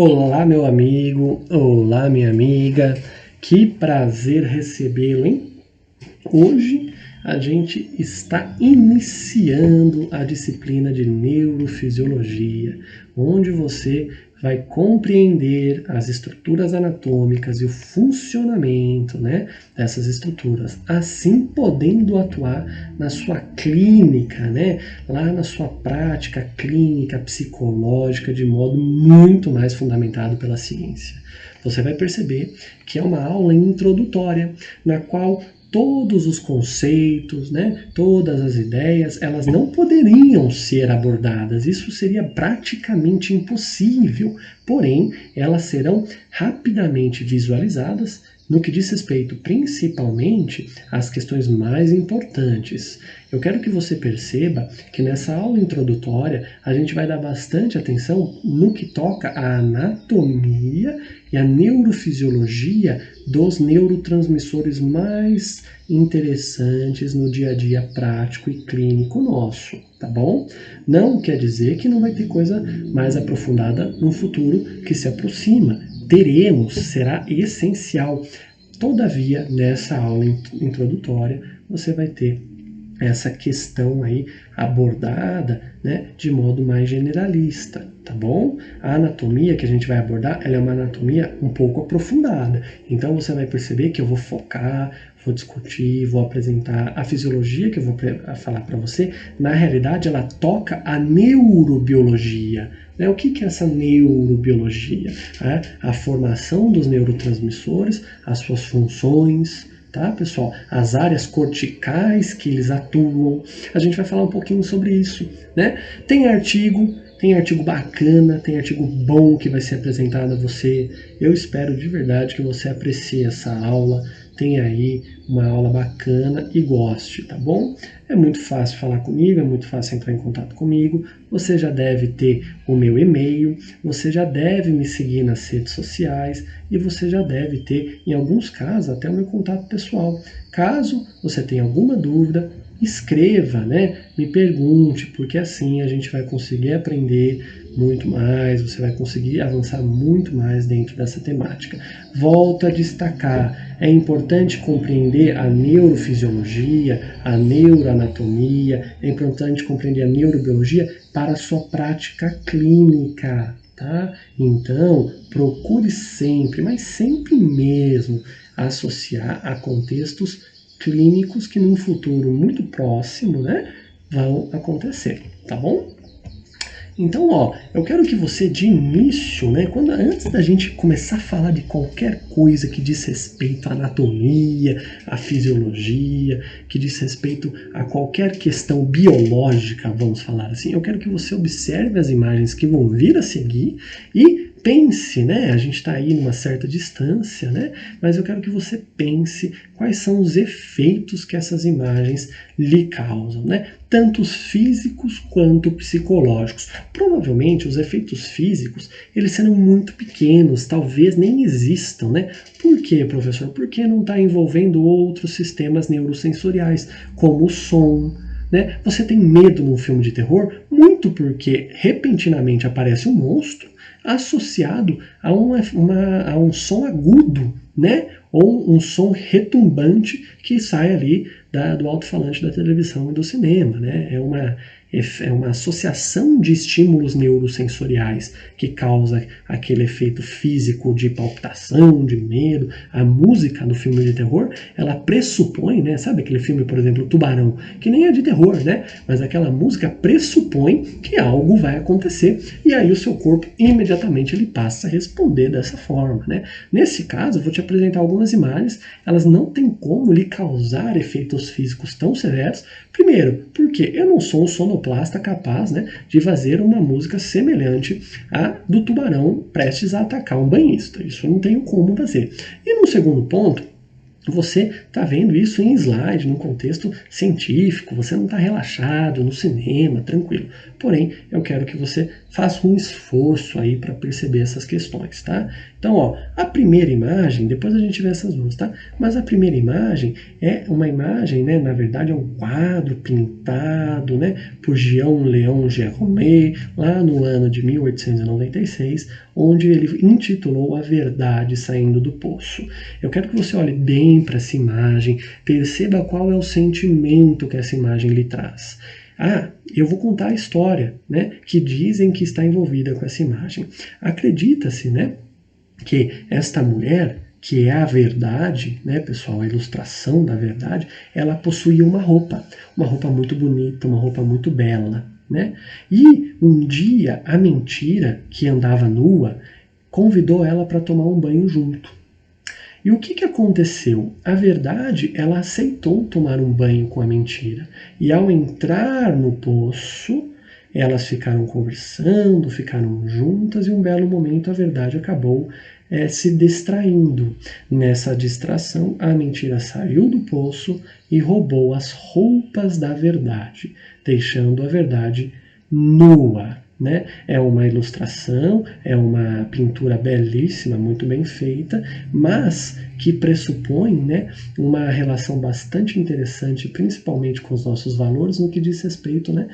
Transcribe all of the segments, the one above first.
Olá, meu amigo, olá, minha amiga, que prazer recebê-lo, hein? Hoje a gente está iniciando a disciplina de neurofisiologia, onde você vai compreender as estruturas anatômicas e o funcionamento, dessas estruturas, assim podendo atuar na sua clínica, lá na sua prática clínica, psicológica, de modo muito mais fundamentado pela ciência. Você vai perceber que é uma aula introdutória, na qual todos os conceitos, todas as ideias, elas não poderiam ser abordadas. Isso seria praticamente impossível. Porém, elas serão rapidamente visualizadas no que diz respeito principalmente às questões mais importantes. Eu quero que você perceba que nessa aula introdutória a gente vai dar bastante atenção no que toca à anatomia e à neurofisiologia dos neurotransmissores mais interessantes no dia a dia prático e clínico nosso, tá bom? Não quer dizer que não vai ter coisa mais aprofundada no futuro que se aproxima. Teremos, será essencial. Todavia, nessa aula introdutória, você vai ter essa questão aí abordada, de modo mais generalista, tá bom? A anatomia que a gente vai abordar, ela é uma anatomia um pouco aprofundada. Então você vai perceber que eu vou focar, vou discutir, vou apresentar a fisiologia que eu vou falar para você. Na realidade, ela toca a neurobiologia. O que é essa neurobiologia? A formação dos neurotransmissores, as suas funções, tá, pessoal? As áreas corticais que eles atuam. A gente vai falar um pouquinho sobre isso, Tem artigo bacana, tem artigo bom que vai ser apresentado a você. Eu espero de verdade que você aprecie essa aula, tenha aí uma aula bacana e goste, tá bom? É muito fácil falar comigo, é muito fácil entrar em contato comigo. Você já deve ter o meu e-mail, você já deve me seguir nas redes sociais e você já deve ter, em alguns casos, até o meu contato pessoal. Caso você tenha alguma dúvida, escreva, me pergunte, porque assim a gente vai conseguir aprender muito mais, você vai conseguir avançar muito mais dentro dessa temática. Volto a destacar, é importante compreender a neurofisiologia, a neuroanatomia, é importante compreender a neurobiologia para a sua prática clínica, tá? Então, procure sempre, mas sempre mesmo, associar a contextos clínicos que num futuro muito próximo, vão acontecer, tá bom? Então, eu quero que você de início, antes da gente começar a falar de qualquer coisa que diz respeito à anatomia, à fisiologia, que diz respeito a qualquer questão biológica, vamos falar assim, eu quero que você observe as imagens que vão vir a seguir e pense, a gente está aí numa certa distância, mas eu quero que você pense quais são os efeitos que essas imagens lhe causam, tanto os físicos quanto psicológicos. Provavelmente os efeitos físicos, eles serão muito pequenos, talvez nem existam, Por quê, professor? Porque não está envolvendo outros sistemas neurosensoriais, como o som, Você tem medo num filme de terror? Muito porque repentinamente aparece um monstro associado a um som agudo, ou um som retumbante que sai ali do alto-falante da televisão e do cinema, É uma associação de estímulos neurosensoriais que causa aquele efeito físico de palpitação, de medo. A música do filme de terror, ela pressupõe, sabe aquele filme, por exemplo, Tubarão, que nem é de terror, mas aquela música pressupõe que algo vai acontecer e aí o seu corpo imediatamente ele passa a responder dessa forma, Nesse caso, eu vou te apresentar algumas imagens, elas não têm como lhe causar efeitos físicos tão severos. Primeiro, porque eu não sou um sonoplasta capaz, de fazer uma música semelhante à do tubarão prestes a atacar um banhista. Isso eu não tenho como fazer. E no segundo ponto, você está vendo isso em slide, num contexto científico, você não está relaxado no cinema, tranquilo. Porém, eu quero que você faça um esforço aí para perceber essas questões, tá? Então, ó, a primeira imagem, depois a gente vê essas duas, tá? Mas a primeira imagem é uma imagem, né? Na verdade, é um quadro pintado, né? Por Jean-Léon Gérôme, lá no ano de 1896, onde ele intitulou A Verdade Saindo do Poço. Eu quero que você olhe bem para essa imagem, perceba qual é o sentimento que essa imagem lhe traz. Ah, eu vou contar a história, né, que dizem que está envolvida com essa imagem. Acredita-se, né, que esta mulher, que é a verdade, né, pessoal, a ilustração da verdade, ela possuía uma roupa muito bonita, uma roupa muito bela, né? E um dia a mentira, que andava nua, convidou ela para tomar um banho junto. E o que aconteceu? A verdade, ela aceitou tomar um banho com a mentira. E ao entrar no poço, elas ficaram conversando, ficaram juntas e um belo momento a verdade acabou se distraindo. Nessa distração, a mentira saiu do poço e roubou as roupas da verdade, deixando a verdade nua. Né? É uma ilustração, é uma pintura belíssima, muito bem feita, mas que pressupõe, né, uma relação bastante interessante, principalmente com os nossos valores, no que diz respeito, né,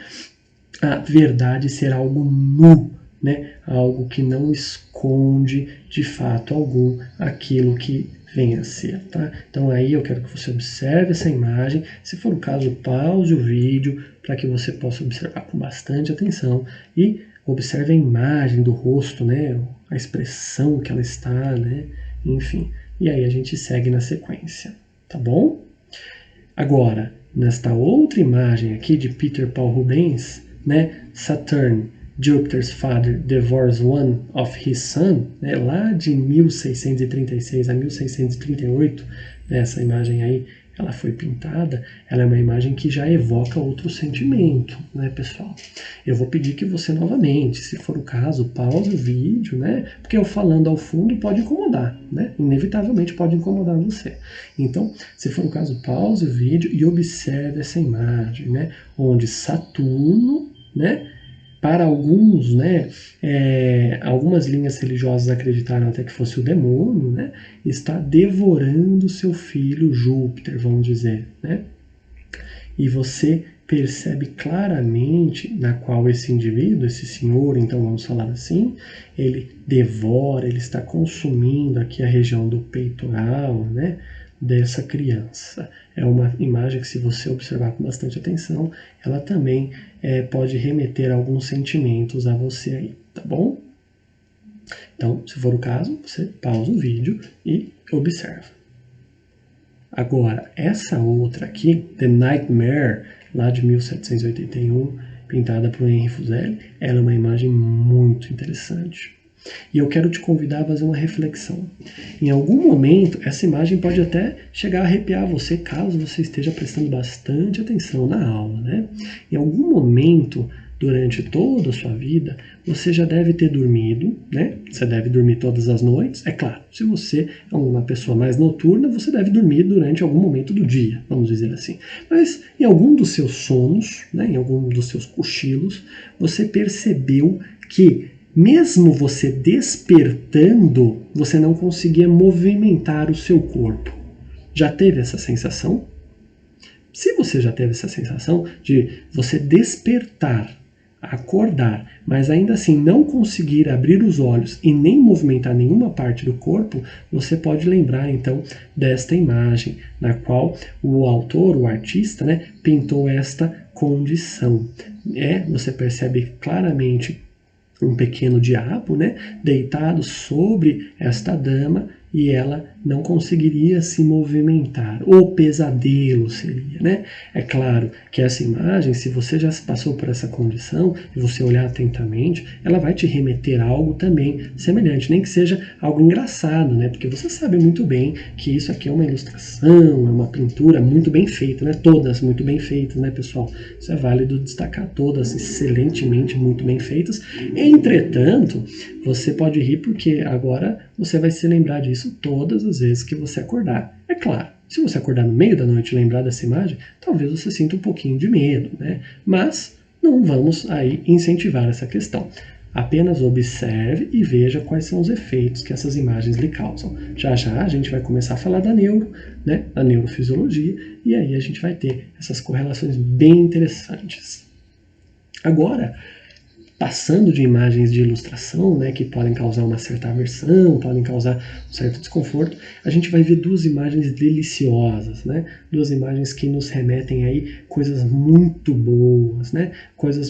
à verdade ser algo nu, né, algo que não esconde de fato algum aquilo que venha a ser, tá? Então aí eu quero que você observe essa imagem, se for o caso, pause o vídeo para que você possa observar com bastante atenção e observe a imagem do rosto, né, a expressão que ela está, né, enfim. E aí a gente segue na sequência, tá bom? Agora, nesta outra imagem aqui de Peter Paul Rubens, né, Saturn, Jupiter's father divorced one of his son, né, lá de 1636 a 1638, né, essa imagem aí, ela foi pintada, ela é uma imagem que já evoca outro sentimento, né, pessoal? Eu vou pedir que você novamente, se for o caso, pause o vídeo, né? Porque eu falando ao fundo pode incomodar, né? Inevitavelmente pode incomodar você. Então, se for o caso, pause o vídeo e observe essa imagem, né? Onde Saturno, né? Para alguns, né, algumas linhas religiosas acreditaram até que fosse o demônio, né, está devorando seu filho Júpiter, vamos dizer, né? E você percebe claramente na qual esse indivíduo, esse senhor, então vamos falar assim, ele devora, ele está consumindo aqui a região do peitoral, né, dessa criança. É uma imagem que, se você observar com bastante atenção, ela também pode remeter alguns sentimentos a você aí, tá bom? Então, se for o caso, você pausa o vídeo e observa. Agora, essa outra aqui, The Nightmare, lá de 1781, pintada por Henri Fuseli, ela é uma imagem muito interessante. E eu quero te convidar a fazer uma reflexão. Em algum momento, essa imagem pode até chegar a arrepiar você, caso você esteja prestando bastante atenção na aula, né? Em algum momento, durante toda a sua vida, você já deve ter dormido, né? Você deve dormir todas as noites. É claro, se você é uma pessoa mais noturna, você deve dormir durante algum momento do dia, vamos dizer assim. Mas em algum dos seus sonos, né, em algum dos seus cochilos, você percebeu que mesmo você despertando, você não conseguia movimentar o seu corpo. Já teve essa sensação? Se você já teve essa sensação de você despertar, acordar, mas ainda assim não conseguir abrir os olhos e nem movimentar nenhuma parte do corpo, você pode lembrar então desta imagem na qual o autor, o artista, né, pintou esta condição. Você percebe claramente um pequeno diabo, né, deitado sobre esta dama, e ela não conseguiria se movimentar. O pesadelo seria, né? É claro que essa imagem, se você já passou por essa condição e você olhar atentamente, ela vai te remeter a algo também semelhante, nem que seja algo engraçado, né? Porque você sabe muito bem que isso aqui é uma ilustração, é uma pintura muito bem feita, né? Todas muito bem feitas, né, pessoal? Isso é válido destacar, todas excelentemente muito bem feitas. Entretanto, você pode rir porque agora você vai se lembrar disso todas as vezes que você acordar. É claro, Se você acordar no meio da noite e lembrar dessa imagem, talvez você sinta um pouquinho de medo, né? Mas não vamos aí incentivar essa questão. Apenas observe e veja quais são os efeitos que essas imagens lhe causam. Já já a gente vai começar a falar da neuro, né, da neurofisiologia, e aí a gente vai ter essas correlações bem interessantes. Agora, passando de imagens de ilustração, né, que podem causar uma certa aversão, podem causar um certo desconforto, a gente vai ver duas imagens deliciosas, né, duas imagens que nos remetem aí coisas muito boas, né,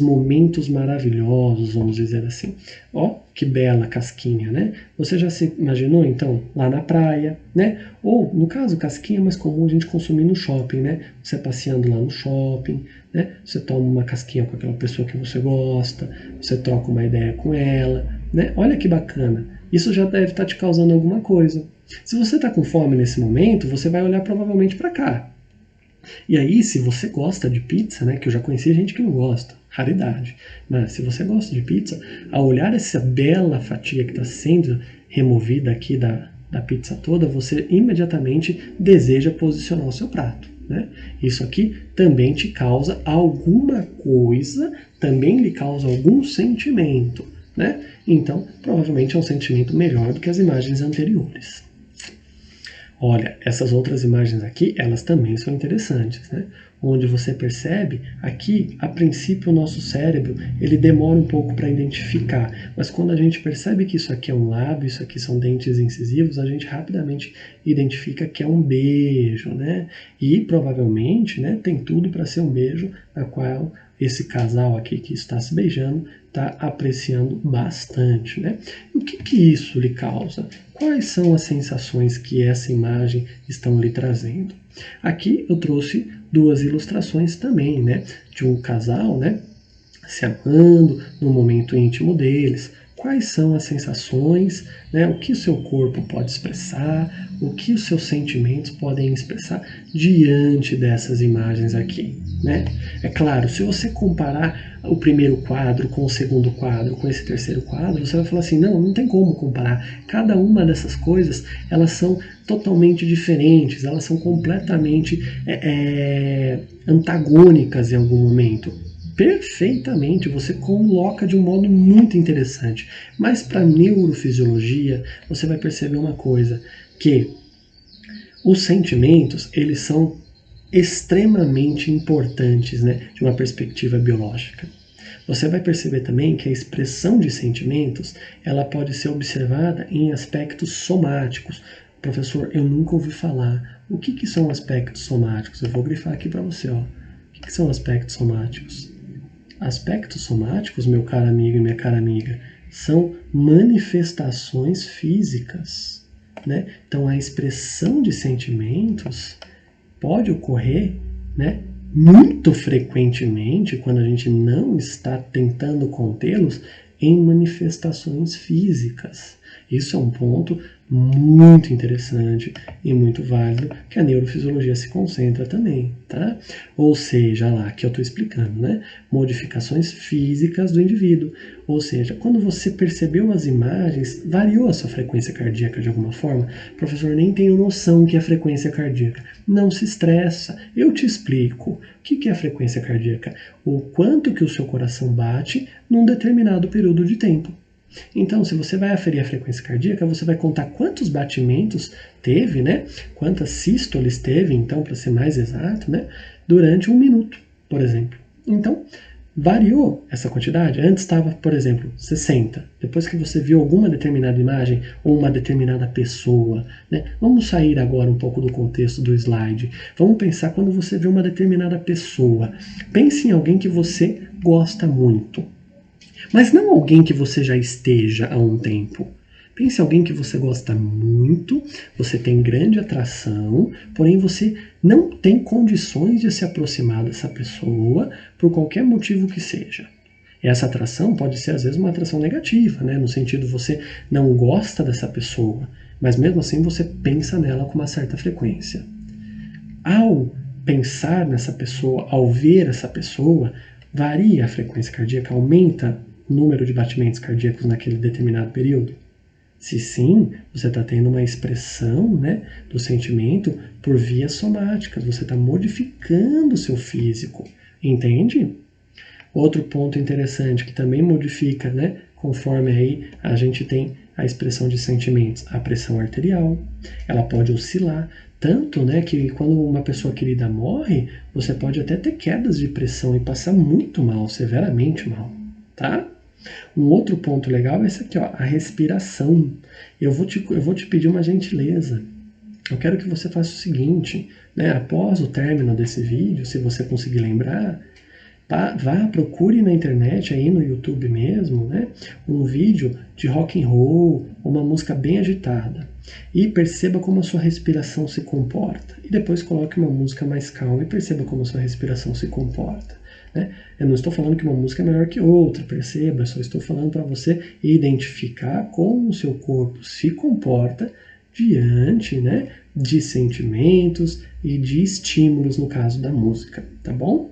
momentos maravilhosos, vamos dizer assim. Ó, que bela casquinha, né? Você já se imaginou, então, lá na praia, né? Ou, no caso, casquinha é mais comum a gente consumir no shopping, né? Você passeando lá no shopping, né? Você toma uma casquinha com aquela pessoa que você gosta, você troca uma ideia com ela, né? Olha que bacana. Isso já deve estar te causando alguma coisa. Se você está com fome nesse momento, você vai olhar provavelmente para cá. E aí, se você gosta de pizza, né, que eu já conheci gente que não gosta, raridade, mas se você gosta de pizza, ao olhar essa bela fatia que está sendo removida aqui da pizza toda, você imediatamente deseja posicionar o seu prato. Né? Isso aqui também te causa alguma coisa, também lhe causa algum sentimento. Né? Então, provavelmente é um sentimento melhor do que as imagens anteriores. Olha, essas outras imagens aqui, elas também são interessantes, né? Onde você percebe, aqui, a princípio, o nosso cérebro, ele demora um pouco para identificar, mas quando a gente percebe que isso aqui é um lábio, isso aqui são dentes incisivos, a gente rapidamente identifica que é um beijo, né? E, provavelmente, né, tem tudo para ser um beijo, na qual esse casal aqui que está se beijando está apreciando bastante, né? E o que isso lhe causa? Quais são as sensações que essa imagem estão lhe trazendo? Aqui eu trouxe duas ilustrações também, né? De um casal, né? Se amando no momento íntimo deles. Quais são as sensações, né? O que o seu corpo pode expressar, o que os seus sentimentos podem expressar diante dessas imagens aqui, né? É claro, se você comparar o primeiro quadro com o segundo quadro, com esse terceiro quadro, você vai falar assim, não tem como comparar. Cada uma dessas coisas, elas são totalmente diferentes, elas são completamente antagônicas em algum momento. Perfeitamente, você coloca de um modo muito interessante. Mas para a neurofisiologia, você vai perceber uma coisa, que os sentimentos, eles são extremamente importantes, né, de uma perspectiva biológica. Você vai perceber também que a expressão de sentimentos, ela pode ser observada em aspectos somáticos. Professor, eu nunca ouvi falar. O que são aspectos somáticos? Eu vou grifar aqui para você. Ó. O que são aspectos somáticos? Aspectos somáticos, meu caro amigo e minha cara amiga, são manifestações físicas. Né? Então, a expressão de sentimentos pode ocorrer, né, muito frequentemente, quando a gente não está tentando contê-los, em manifestações físicas. Isso é um ponto muito interessante e muito válido que a neurofisiologia se concentra também, tá? Ou seja, lá que eu estou explicando, né? Modificações físicas do indivíduo. Ou seja, quando você percebeu as imagens, variou a sua frequência cardíaca de alguma forma? Professor, nem tenho noção que é frequência cardíaca. Não se estressa, eu te explico. O que é a frequência cardíaca? O quanto que o seu coração bate num determinado período de tempo. Então, se você vai aferir a frequência cardíaca, você vai contar quantos batimentos teve, né? Quantas sístoles teve, então, para ser mais exato, né? Durante 1 minuto, por exemplo. Então, variou essa quantidade. Antes estava, por exemplo, 60. Depois que você viu alguma determinada imagem ou uma determinada pessoa, né? Vamos sair agora um pouco do contexto do slide. Vamos pensar quando você vê uma determinada pessoa. Pense em alguém que você gosta muito. Mas não alguém que você já esteja há um tempo. Pense em alguém que você gosta muito, você tem grande atração, porém você não tem condições de se aproximar dessa pessoa por qualquer motivo que seja. Essa atração pode ser, às vezes, uma atração negativa, né? No sentido você não gosta dessa pessoa, mas mesmo assim você pensa nela com uma certa frequência. Ao pensar nessa pessoa, ao ver essa pessoa, varia a frequência cardíaca, aumenta o número de batimentos cardíacos naquele determinado período? Se sim, você está tendo uma expressão, né, do sentimento por vias somáticas, você está modificando o seu físico, entende? Outro ponto interessante que também modifica, né, conforme aí a gente tem a expressão de sentimentos, a pressão arterial, ela pode oscilar, tanto, né, que quando uma pessoa querida morre, você pode até ter quedas de pressão e passar muito mal, severamente mal, tá? Um outro ponto legal é esse aqui, ó, a respiração. Eu vou te pedir uma gentileza. Eu quero que você faça o seguinte, né, após o término desse vídeo, se você conseguir lembrar, vá, procure na internet, aí no YouTube mesmo, né, um vídeo de rock and roll, uma música bem agitada. E perceba como a sua respiração se comporta. E depois coloque uma música mais calma e perceba como a sua respiração se comporta. Né? Eu não estou falando que uma música é melhor que outra, perceba, eu só estou falando para você identificar como o seu corpo se comporta diante, né, de sentimentos e de estímulos, no caso da música, tá bom?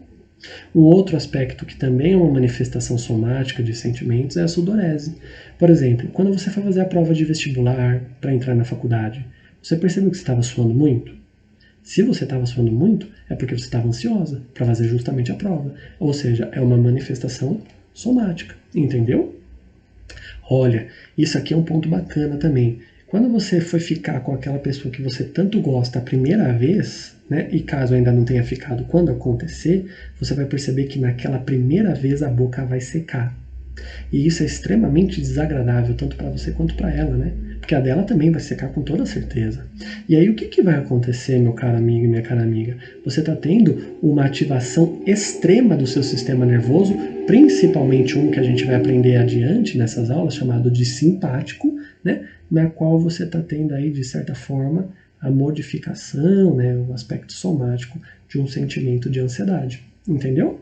Um outro aspecto que também é uma manifestação somática de sentimentos é a sudorese. Por exemplo, quando você foi fazer a prova de vestibular para entrar na faculdade, você percebeu que você estava suando muito? Se você estava suando muito, é porque você estava ansiosa para fazer justamente a prova. Ou seja, é uma manifestação somática, entendeu? Olha, isso aqui é um ponto bacana também. Quando você foi ficar com aquela pessoa que você tanto gosta a primeira vez, né, e caso ainda não tenha ficado quando acontecer, você vai perceber que naquela primeira vez a boca vai secar. E isso é extremamente desagradável, tanto para você quanto para ela, né? Porque a dela também vai secar com toda certeza. E aí o que vai acontecer, meu caro amigo e minha cara amiga? Você está tendo uma ativação extrema do seu sistema nervoso, principalmente um que a gente vai aprender adiante nessas aulas, chamado de simpático, né? Na qual você está tendo aí, de certa forma, a modificação, né? O aspecto somático de um sentimento de ansiedade. Entendeu?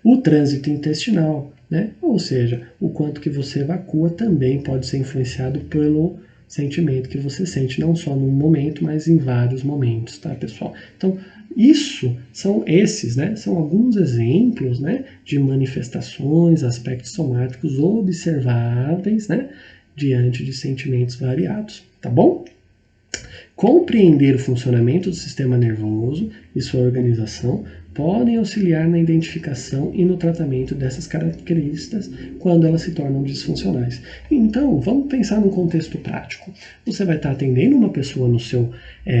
O trânsito intestinal, né? Ou seja, o quanto que você evacua também pode ser influenciado pelo sentimento que você sente, não só num momento, mas em vários momentos, tá, pessoal? Então, esses, né, são alguns exemplos, né, de manifestações, aspectos somáticos observáveis, né, diante de sentimentos variados, tá bom? Compreender o funcionamento do sistema nervoso e sua organização podem auxiliar na identificação e no tratamento dessas características quando elas se tornam disfuncionais. Então, vamos pensar num contexto prático. Você vai estar atendendo uma pessoa no seu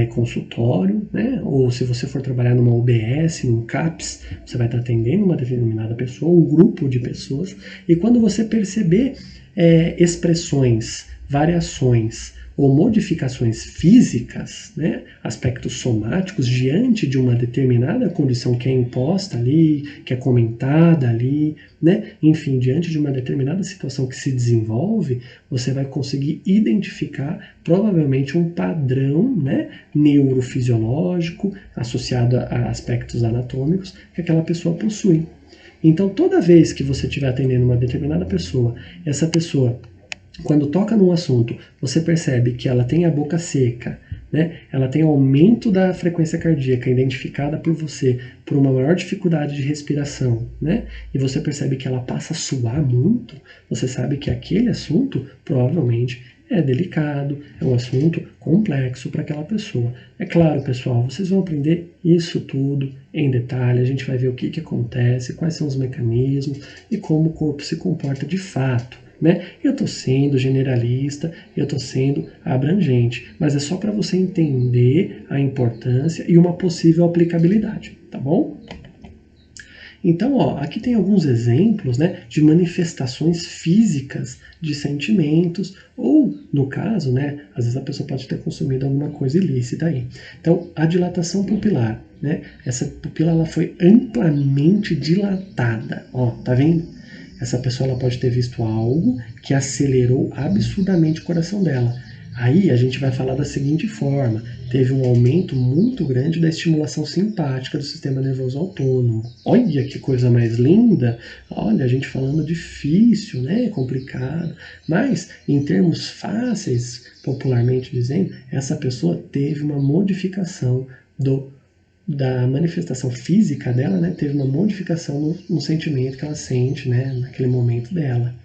consultório, né? Ou se você for trabalhar numa UBS, num CAPS, você vai estar atendendo uma determinada pessoa, um grupo de pessoas, e quando você perceber expressões, variações, ou modificações físicas, né, aspectos somáticos, diante de uma determinada condição que é imposta ali, que é comentada ali, né, enfim, diante de uma determinada situação que se desenvolve, você vai conseguir identificar provavelmente um padrão, né, neurofisiológico associado a aspectos anatômicos que aquela pessoa possui. Então, toda vez que você estiver atendendo uma determinada pessoa, essa pessoa, quando toca num assunto, você percebe que ela tem a boca seca, né? Ela tem aumento da frequência cardíaca identificada por você por uma maior dificuldade de respiração, né? E você percebe que ela passa a suar muito, você sabe que aquele assunto provavelmente é delicado, é um assunto complexo para aquela pessoa. É claro, pessoal, vocês vão aprender isso tudo em detalhe, a gente vai ver o que acontece, quais são os mecanismos e como o corpo se comporta de fato. Né? Eu estou sendo generalista, eu estou sendo abrangente, mas é só para você entender a importância e uma possível aplicabilidade, tá bom? Então, ó, aqui tem alguns exemplos, né, de manifestações físicas de sentimentos, ou, no caso, né, às vezes a pessoa pode ter consumido alguma coisa ilícita aí. Então, a dilatação pupilar, né, essa pupila ela foi amplamente dilatada, ó, tá vendo? Essa pessoa ela pode ter visto algo que acelerou absurdamente o coração dela. Aí a gente vai falar da seguinte forma: teve um aumento muito grande da estimulação simpática do sistema nervoso autônomo. Olha que coisa mais linda! Olha, a gente falando difícil, né? Complicado. Mas, em termos fáceis, popularmente dizendo, essa pessoa teve uma modificação da manifestação física dela, né, teve uma modificação no sentimento que ela sente, né, naquele momento dela.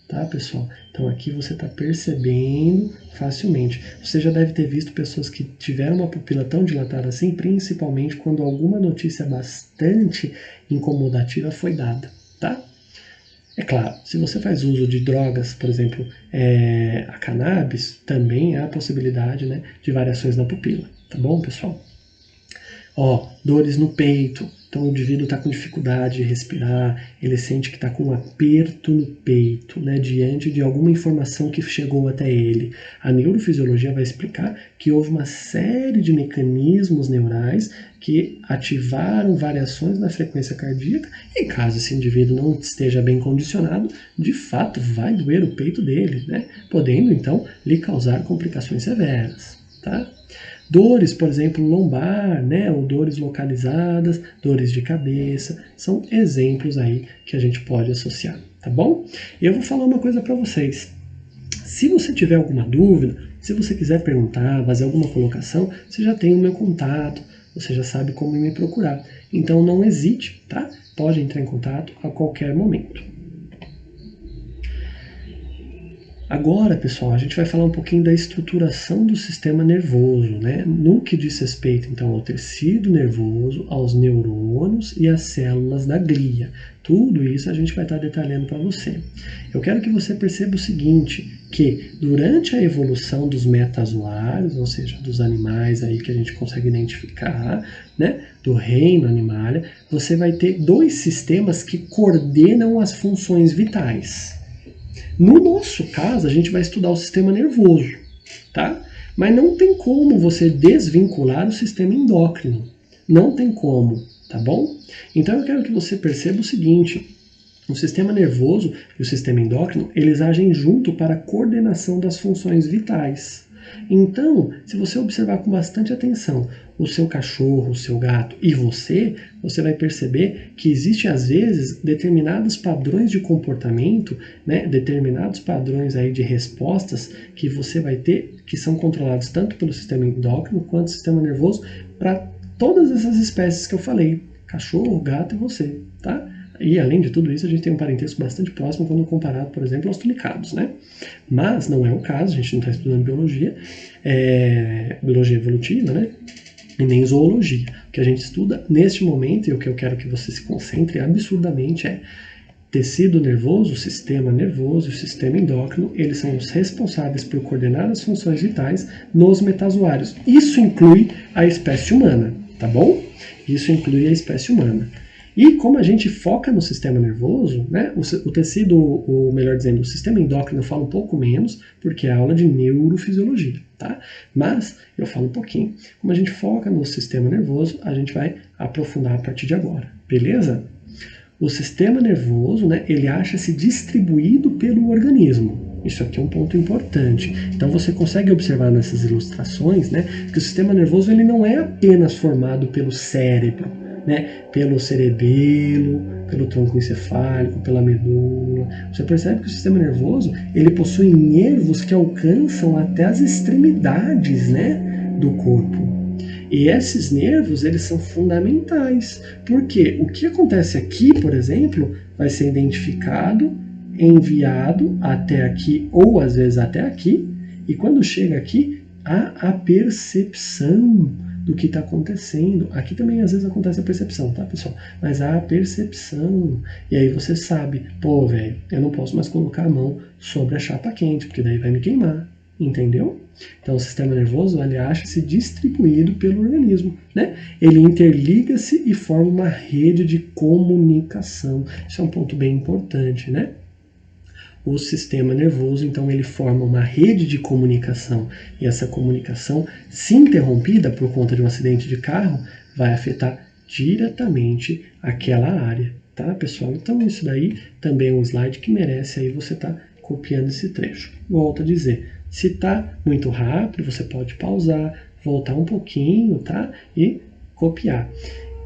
tá, pessoal? Então aqui você está percebendo facilmente. Você já deve ter visto pessoas que tiveram uma pupila tão dilatada assim, principalmente quando alguma notícia bastante incomodativa foi dada, tá? É claro, se você faz uso de drogas, por exemplo, a cannabis, também há a possibilidade, né, de variações na pupila, tá bom, pessoal? Ó, dores no peito. Então o indivíduo está com dificuldade de respirar, ele sente que está com um aperto no peito, né, diante de alguma informação que chegou até ele. A neurofisiologia vai explicar que houve uma série de mecanismos neurais que ativaram variações na frequência cardíaca e caso esse indivíduo não esteja bem condicionado, de fato vai doer o peito dele, né, podendo então lhe causar complicações severas, tá? Dores, por exemplo, lombar, né, ou dores localizadas, dores de cabeça, são exemplos aí que a gente pode associar, tá bom? Eu vou falar uma coisa para vocês. Se você tiver alguma dúvida, se você quiser perguntar, fazer alguma colocação, você já tem o meu contato, você já sabe como me procurar. Então não hesite, tá? Pode entrar em contato a qualquer momento. Agora, pessoal, a gente vai falar um pouquinho da estruturação do sistema nervoso, né? No que diz respeito, então, ao tecido nervoso, aos neurônios e às células da glia. Tudo isso a gente vai estar detalhando para você. Eu quero que você perceba o seguinte, que durante a evolução dos metazoários, ou seja, dos animais aí que a gente consegue identificar, né, do reino animalia, você vai ter dois sistemas que coordenam as funções vitais. No nosso caso, a gente vai estudar o sistema nervoso, tá? Mas não tem como você desvincular o sistema endócrino. Não tem como, tá bom? Então eu quero que você perceba o seguinte, o sistema nervoso e o sistema endócrino, eles agem junto para a coordenação das funções vitais. Então, se você observar com bastante atenção o seu cachorro, o seu gato e você vai perceber que existem às vezes determinados padrões de comportamento, né, determinados padrões aí de respostas que você vai ter, que são controlados tanto pelo sistema endócrino quanto pelo sistema nervoso para todas essas espécies que eu falei, cachorro, gato e você, tá? E além de tudo isso, a gente tem um parentesco bastante próximo quando comparado, por exemplo, aos tulicados, né? Mas não é o caso, a gente não está estudando biologia, biologia evolutiva, né? E nem zoologia. O que a gente estuda neste momento, e o que eu quero que você se concentre absurdamente é tecido nervoso, o sistema nervoso e o sistema endócrino, eles são os responsáveis por coordenar as funções vitais nos metazoários. Isso inclui a espécie humana, tá bom? Isso inclui a espécie humana. E como a gente foca no sistema nervoso, né, o tecido, ou melhor dizendo, o sistema endócrino eu falo um pouco menos, porque é aula de neurofisiologia, tá? Mas eu falo um pouquinho. Como a gente foca no sistema nervoso, a gente vai aprofundar a partir de agora, beleza? O sistema nervoso, né, ele acha-se distribuído pelo organismo. Isso aqui é um ponto importante. Então você consegue observar nessas ilustrações, né, que o sistema nervoso ele não é apenas formado pelo cérebro, né, pelo cerebelo, pelo tronco encefálico, pela medula. Você percebe que o sistema nervoso ele possui nervos que alcançam até as extremidades, né, do corpo. E esses nervos eles são fundamentais, porque o que acontece aqui, por exemplo, vai ser identificado, enviado até aqui ou às vezes até aqui, e quando chega aqui há a percepção do que está acontecendo. Aqui também às vezes acontece a percepção, tá, pessoal? Mas há a percepção. E aí você sabe, pô, velho, eu não posso mais colocar a mão sobre a chapa quente, porque daí vai me queimar. Entendeu? Então o sistema nervoso ele acha-se distribuído pelo organismo, né? Ele interliga-se e forma uma rede de comunicação. Isso é um ponto bem importante, né? O sistema nervoso, então, ele forma uma rede de comunicação e essa comunicação, se interrompida por conta de um acidente de carro, vai afetar diretamente aquela área, tá, pessoal? Então, isso daí também é um slide que merece aí você estar copiando esse trecho. Volto a dizer, se está muito rápido, você pode pausar, voltar um pouquinho, tá? E copiar.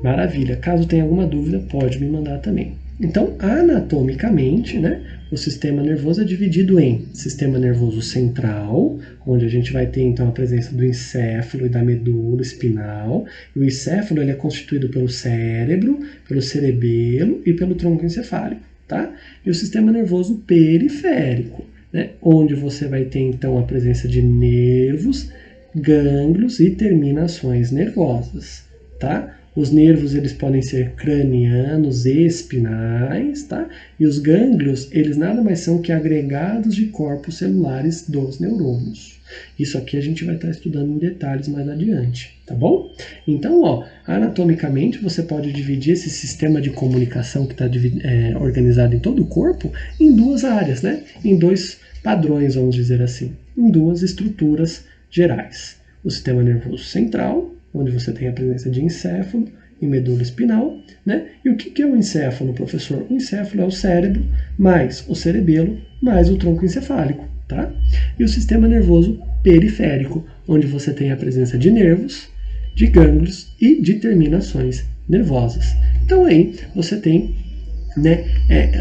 Maravilha. Caso tenha alguma dúvida, pode me mandar também. Então, anatomicamente, né, o sistema nervoso é dividido em sistema nervoso central, onde a gente vai ter então a presença do encéfalo e da medula espinal. E o encéfalo ele é constituído pelo cérebro, pelo cerebelo e pelo tronco encefálico. tá? E o sistema nervoso periférico, né? Onde você vai ter então a presença de nervos, gânglios e terminações nervosas, tá? Os nervos eles podem ser cranianos e espinais, tá? E os gânglios, eles nada mais são que agregados de corpos celulares dos neurônios. Isso aqui a gente vai estar estudando em detalhes mais adiante, tá bom? Então, ó, anatomicamente você pode dividir esse sistema de comunicação que está organizado em todo o corpo em duas áreas, né? Em dois padrões, vamos dizer assim, em duas estruturas gerais. O sistema nervoso central, onde você tem a presença de encéfalo e medula espinal, né? E o que é o encéfalo, professor? O encéfalo é o cérebro, mais o cerebelo, mais o tronco encefálico, tá? E o sistema nervoso periférico, onde você tem a presença de nervos, de gânglios e de terminações nervosas. Então aí você tem, né,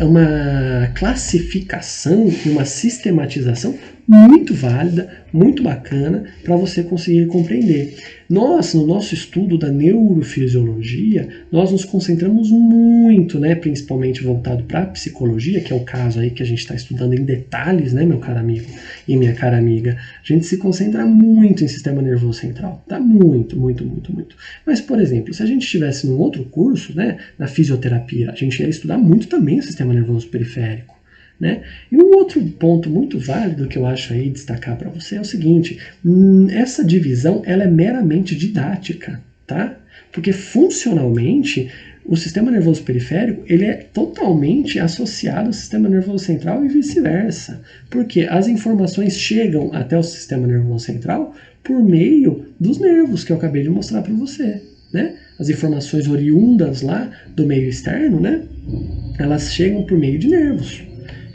uma classificação e uma sistematização muito válida, muito bacana para você conseguir compreender. Nós, no nosso estudo da neurofisiologia, nós nos concentramos muito, né, principalmente voltado para a psicologia, que é o caso aí que a gente está estudando em detalhes, né, meu caro amigo e minha cara amiga. A gente se concentra muito em sistema nervoso central, tá? Muito, muito, muito, muito. Mas, por exemplo, se a gente estivesse num outro curso, né, na fisioterapia, a gente ia estudar muito também o sistema nervoso periférico, né? E um outro ponto muito válido que eu acho aí destacar para você é o seguinte: essa divisão ela é meramente didática, tá? Porque funcionalmente o sistema nervoso periférico ele é totalmente associado ao sistema nervoso central e vice-versa, porque as informações chegam até o sistema nervoso central por meio dos nervos que eu acabei de mostrar para você, né? As informações oriundas lá do meio externo, né? Elas chegam por meio de nervos.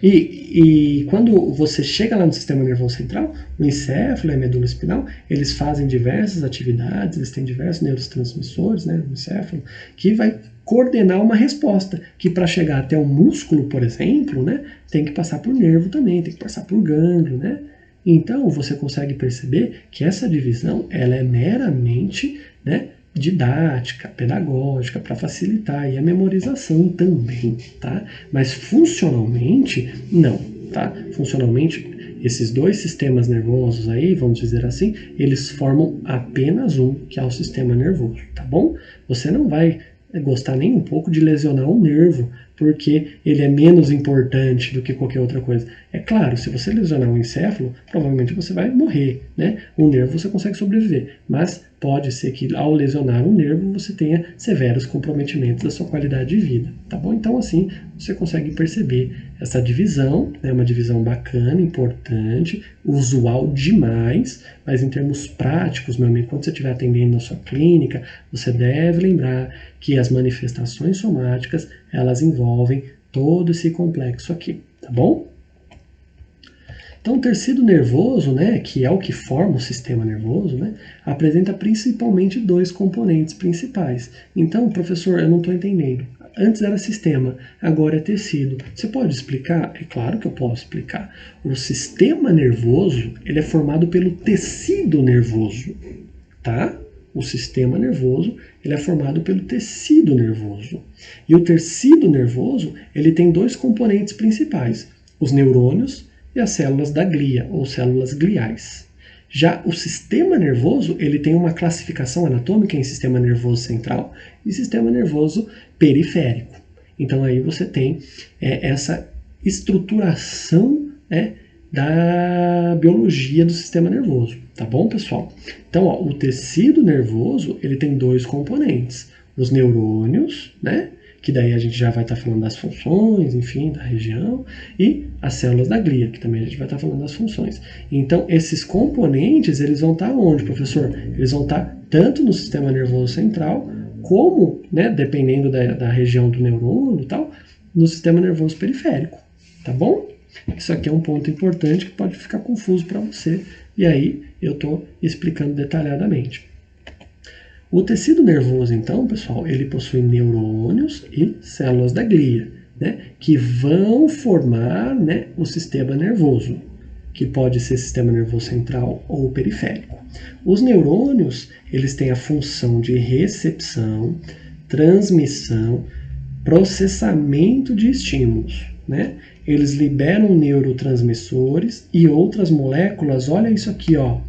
E quando você chega lá no sistema nervoso central, o encéfalo e a medula espinal, eles fazem diversas atividades, eles têm diversos neurotransmissores, né, no encéfalo, que vai coordenar uma resposta, que para chegar até o músculo, por exemplo, né, tem que passar por nervo também, tem que passar por gânglio, né? Então você consegue perceber que essa divisão ela é meramente, né, didática, pedagógica, para facilitar aí a memorização também, tá? Mas funcionalmente, não, tá? Funcionalmente, esses dois sistemas nervosos aí, vamos dizer assim, eles formam apenas um, que é o sistema nervoso, tá bom? Você não vai gostar nem um pouco de lesionar um nervo, porque ele é menos importante do que qualquer outra coisa. É claro, se você lesionar um encéfalo, provavelmente você vai morrer, né? Um nervo você consegue sobreviver, mas pode ser que ao lesionar um nervo você tenha severos comprometimentos da sua qualidade de vida, tá bom? Então assim, você consegue perceber essa divisão, é uma divisão bacana, importante, usual demais, mas em termos práticos, meu amigo, quando você estiver atendendo na sua clínica, você deve lembrar que as manifestações somáticas, elas envolvem todo esse complexo aqui, tá bom? Então, o tecido nervoso, né, que é o que forma o sistema nervoso, né, apresenta principalmente dois componentes principais. Então, professor, eu não estou entendendo. Antes era sistema, agora é tecido. Você pode explicar? É claro que eu posso explicar. O sistema nervoso, ele é formado pelo tecido nervoso, tá? O sistema nervoso, ele é formado pelo tecido nervoso. E o tecido nervoso, ele tem dois componentes principais, os neurônios e as células da glia, ou células gliais. Já o sistema nervoso, ele tem uma classificação anatômica em sistema nervoso central e sistema nervoso periférico. Então aí você tem essa estruturação, né, da biologia do sistema nervoso, tá bom, pessoal? Então, ó, o tecido nervoso, ele tem dois componentes, os neurônios, né, que daí a gente já vai estar falando das funções, enfim, da região, e as células da glia, que também a gente vai estar falando das funções. Então, esses componentes, eles vão estar onde, professor? Eles vão estar tanto no sistema nervoso central, como, né, dependendo da região do neurônio e tal, no sistema nervoso periférico, tá bom? Isso aqui é um ponto importante que pode ficar confuso para você, e aí eu estou explicando detalhadamente. O tecido nervoso, então, pessoal, ele possui neurônios e células da glia, né, que vão formar, né, o sistema nervoso, que pode ser sistema nervoso central ou periférico. Os neurônios, eles têm a função de recepção, transmissão, processamento de estímulos, né? Eles liberam neurotransmissores e outras moléculas, olha isso aqui, ó,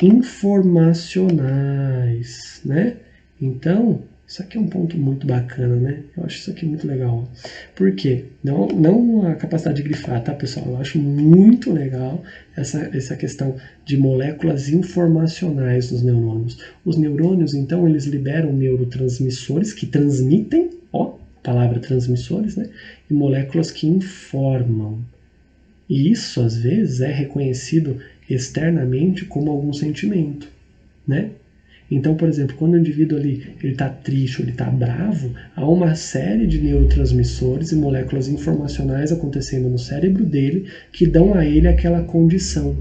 informacionais, né? Então, isso aqui é um ponto muito bacana, né? Eu acho isso aqui muito legal. Por quê? Não a capacidade de grifar, tá, pessoal? Eu acho muito legal essa questão de moléculas informacionais dos neurônios. Os neurônios, então, eles liberam neurotransmissores que transmitem, ó, palavra transmissores, né? E moléculas que informam. E isso, às vezes, é reconhecido externamente como algum sentimento, né? Então, por exemplo, quando o indivíduo ali está triste ou ele está bravo, há uma série de neurotransmissores e moléculas informacionais acontecendo no cérebro dele que dão a ele aquela condição.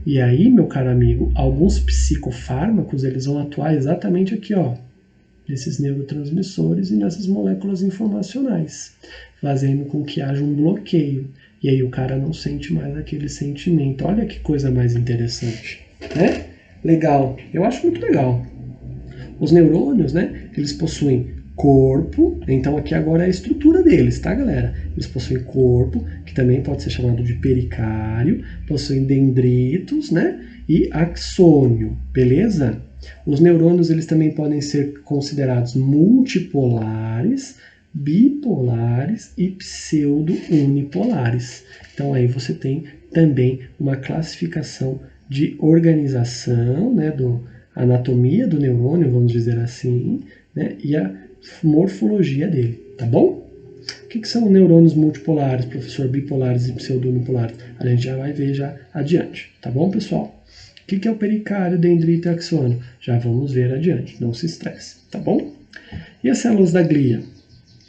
E aí, meu caro amigo, alguns psicofármacos eles vão atuar exatamente aqui, ó, nesses neurotransmissores e nessas moléculas informacionais, fazendo com que haja um bloqueio. E aí o cara não sente mais aquele sentimento. Olha que coisa mais interessante, né? Legal, eu acho muito legal. Os neurônios, né, eles possuem corpo, então aqui agora é a estrutura deles, tá, galera? Eles possuem corpo, que também pode ser chamado de pericárdio, possuem dendritos, né, e axônio, beleza? Os neurônios, eles também podem ser considerados multipolares, bipolares e pseudo-unipolares. Então aí você tem também uma classificação de organização, né, a anatomia do neurônio, vamos dizer assim, né, e a morfologia dele, tá bom? O que são neurônios multipolares, professor, bipolares e pseudo-unipolares? A gente já vai ver já adiante, tá bom, pessoal? O que é o pericárdio, dendrito e axônio? Já vamos ver adiante, não se estresse, tá bom? E as células da glia?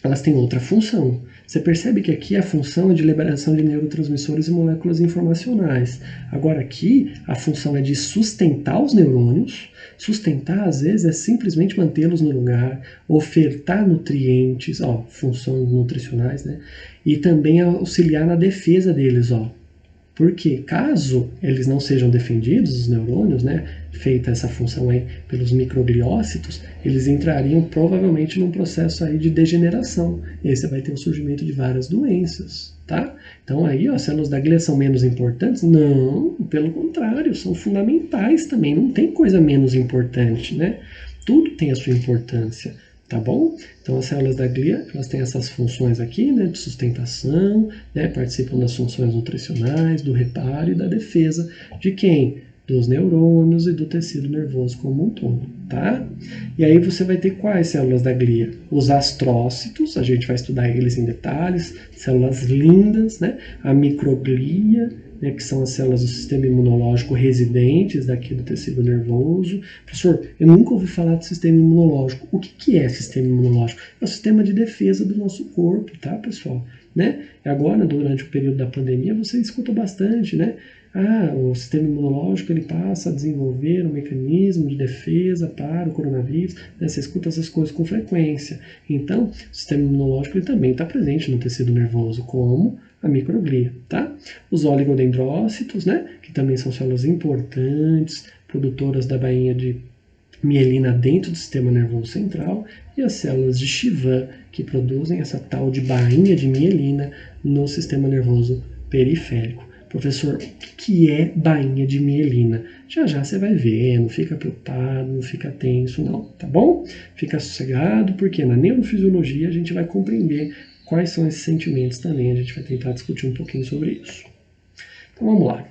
Elas têm outra função. Você percebe que aqui a função é de liberação de neurotransmissores e moléculas informacionais. Agora aqui a função é de sustentar os neurônios. Sustentar, às vezes, é simplesmente mantê-los no lugar, ofertar nutrientes, ó, funções nutricionais, né? E também auxiliar na defesa deles, ó. Porque caso eles não sejam defendidos, os neurônios, né, feita essa função aí pelos microgliócitos, eles entrariam provavelmente num processo aí de degeneração. E aí você vai ter o surgimento de várias doenças, tá? Então aí, ó, as células da glia são menos importantes? Não, pelo contrário, são fundamentais também. Não tem coisa menos importante, né? Tudo tem a sua importância. Tá bom? Então as células da glia, elas têm essas funções aqui, né, de sustentação, né, participam das funções nutricionais, do reparo e da defesa de quem? Dos neurônios e do tecido nervoso como um todo, tá? E aí você vai ter quais células da glia? Os astrócitos, a gente vai estudar eles em detalhes, células lindas, né? A microglia, né, que são as células do sistema imunológico residentes daqui do tecido nervoso. Professor, eu nunca ouvi falar do sistema imunológico. O que é sistema imunológico? É o sistema de defesa do nosso corpo, tá, pessoal? Né? E agora, durante o período da pandemia, você escuta bastante, né? Ah, o sistema imunológico ele passa a desenvolver um mecanismo de defesa para o coronavírus. Né? Você escuta essas coisas com frequência. Então, o sistema imunológico ele também está presente no tecido nervoso, como a microglia, tá? Os oligodendrócitos, né, que também são células importantes, produtoras da bainha de mielina dentro do sistema nervoso central, e as células de Schwann, que produzem essa tal de bainha de mielina no sistema nervoso periférico. Professor, o que é bainha de mielina? Já já você vai ver, não fica preocupado, não fica tenso, não, tá bom? Fica sossegado, porque na neurofisiologia a gente vai compreender quais são esses sentimentos também, a gente vai tentar discutir um pouquinho sobre isso. Então vamos lá.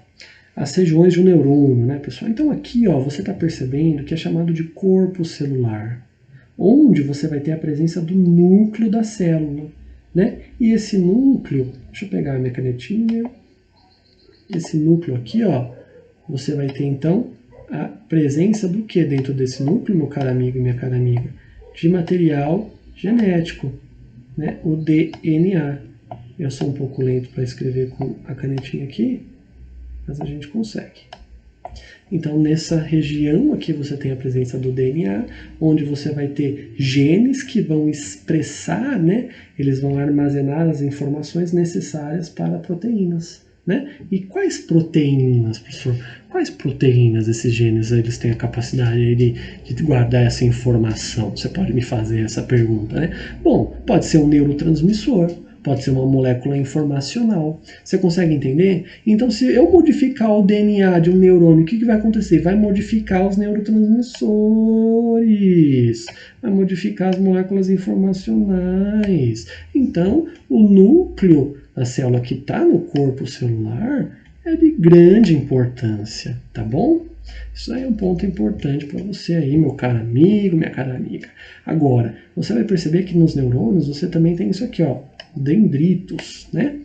As regiões de um neurônio, né, pessoal? Então aqui, ó, você está percebendo que é chamado de corpo celular, onde você vai ter a presença do núcleo da célula, né? E esse núcleo, deixa eu pegar a minha canetinha, esse núcleo aqui, ó, você vai ter então a presença do que dentro desse núcleo, meu caro amigo e minha cara amiga? De material genético, né, o DNA. Eu sou um pouco lento para escrever com a canetinha aqui, mas a gente consegue. Então, nessa região aqui você tem a presença do DNA, onde você vai ter genes que vão expressar, né, eles vão armazenar as informações necessárias para proteínas, né? E quais proteínas, professor? Quais proteínas esses genes eles têm a capacidade de guardar essa informação? Você pode me fazer essa pergunta, né? Bom, pode ser um neurotransmissor, pode ser uma molécula informacional. Você consegue entender? Então, se eu modificar o DNA de um neurônio, o que vai acontecer? Vai modificar os neurotransmissores, vai modificar as moléculas informacionais. Então, o núcleo da célula que está no corpo celular é de grande importância, tá bom? Isso aí é um ponto importante para você aí, meu caro amigo, minha cara amiga. Agora, você vai perceber que nos neurônios você também tem isso aqui, ó, dendritos, né?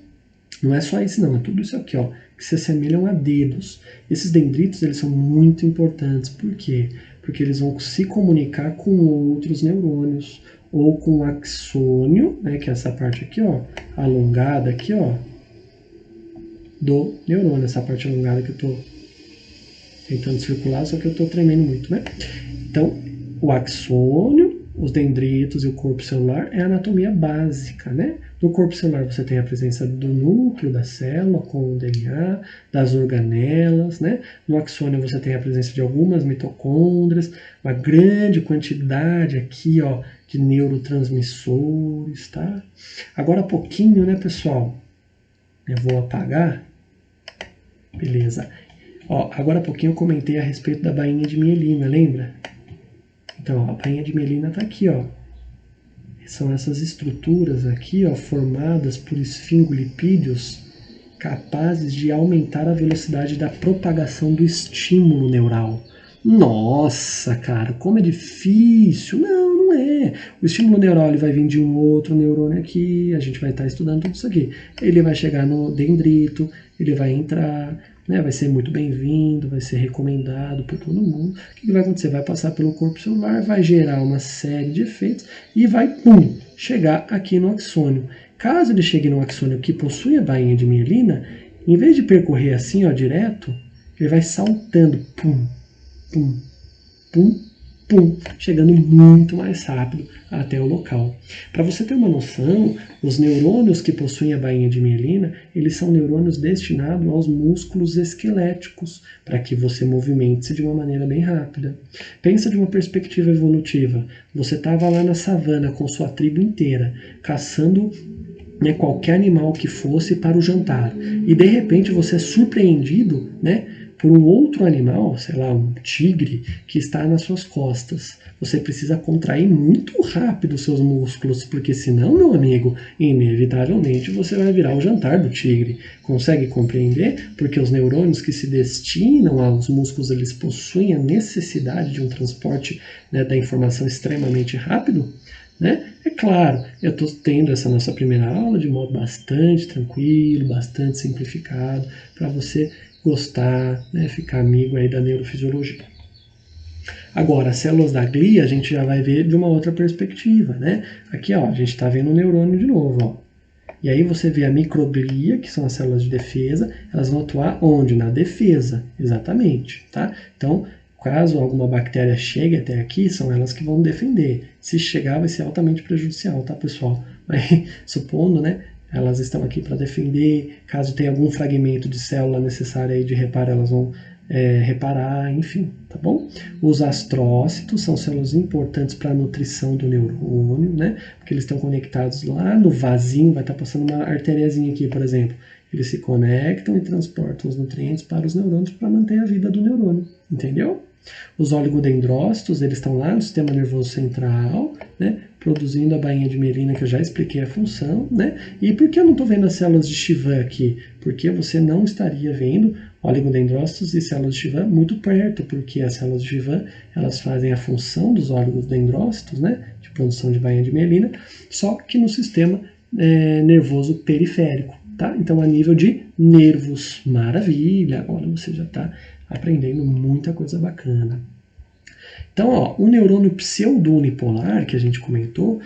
Não é só isso não, é tudo isso aqui, ó, que se assemelham a dedos. Esses dendritos, eles são muito importantes. Por quê? Porque eles vão se comunicar com outros neurônios, ou com o axônio, né, que é essa parte aqui, ó, alongada aqui, ó, do neurônio, essa parte alongada que eu tô tentando circular, só que eu tô tremendo muito, né? Então, o axônio, os dendritos e o corpo celular é a anatomia básica, né? No corpo celular você tem a presença do núcleo da célula com o DNA, das organelas, né? No axônio você tem a presença de algumas mitocôndrias, uma grande quantidade aqui, ó, de neurotransmissores, tá? Agora há pouquinho, né, pessoal? Eu vou apagar. Beleza. Ó, agora há pouquinho eu comentei a respeito da bainha de mielina, lembra? Então, ó, a bainha de mielina está aqui, ó. São essas estruturas aqui, ó, formadas por esfingolipídios capazes de aumentar a velocidade da propagação do estímulo neural. Nossa, cara, como é difícil. Não, não é. O estímulo neural ele vai vir de um outro neurônio aqui, a gente vai estar estudando tudo isso aqui. Ele vai chegar no dendrito, ele vai entrar, né, vai ser muito bem-vindo, vai ser recomendado por todo mundo. O que vai acontecer? Vai passar pelo corpo celular, vai gerar uma série de efeitos e vai, pum, chegar aqui no axônio. Caso ele chegue no axônio que possui a bainha de mielina, em vez de percorrer assim, ó, direto, ele vai saltando, pum, pum, pum, pum, chegando muito mais rápido até o local. Para você ter uma noção, os neurônios que possuem a bainha de mielina, eles são neurônios destinados aos músculos esqueléticos, para que você movimente-se de uma maneira bem rápida. Pensa de uma perspectiva evolutiva. Você estava lá na savana com sua tribo inteira, caçando, né, qualquer animal que fosse para o jantar. E de repente você é surpreendido, né, por um outro animal, sei lá, um tigre, que está nas suas costas. Você precisa contrair muito rápido os seus músculos, porque senão, meu amigo, inevitavelmente você vai virar o jantar do tigre. Consegue compreender? Porque os neurônios que se destinam aos músculos, eles possuem a necessidade de um transporte, né, da informação extremamente rápido, né? É claro, eu estou tendo essa nossa primeira aula de modo bastante tranquilo, bastante simplificado, para você gostar, né, ficar amigo aí da neurofisiologia. Agora, as células da glia a gente já vai ver de uma outra perspectiva, né? Aqui, ó, a gente está vendo o neurônio de novo, ó. E aí você vê a microglia, que são as células de defesa, elas vão atuar onde? Na defesa, exatamente, tá? Então, caso alguma bactéria chegue até aqui, são elas que vão defender. Se chegar, vai ser altamente prejudicial, tá, pessoal? Mas, supondo, né, elas estão aqui para defender. Caso tenha algum fragmento de célula necessário aí de reparo, elas vão reparar, enfim, tá bom? Os astrócitos são células importantes para a nutrição do neurônio, né? Porque eles estão conectados lá no vasinho, vai estar passando uma artériazinha aqui, por exemplo. Eles se conectam e transportam os nutrientes para os neurônios para manter a vida do neurônio, entendeu? Os oligodendrócitos, eles estão lá no sistema nervoso central, né, produzindo a bainha de mielina, que eu já expliquei a função, né? E por que eu não estou vendo as células de Schwann aqui? Porque você não estaria vendo oligodendrócitos e células de Schwann muito perto, porque as células de Schwann, elas fazem a função dos oligodendrócitos, né, de produção de bainha de mielina, só que no sistema nervoso periférico, tá? Então, a nível de nervos, maravilha, agora você já está aprendendo muita coisa bacana. Então, ó, o neurônio pseudo-unipolar que a gente comentou,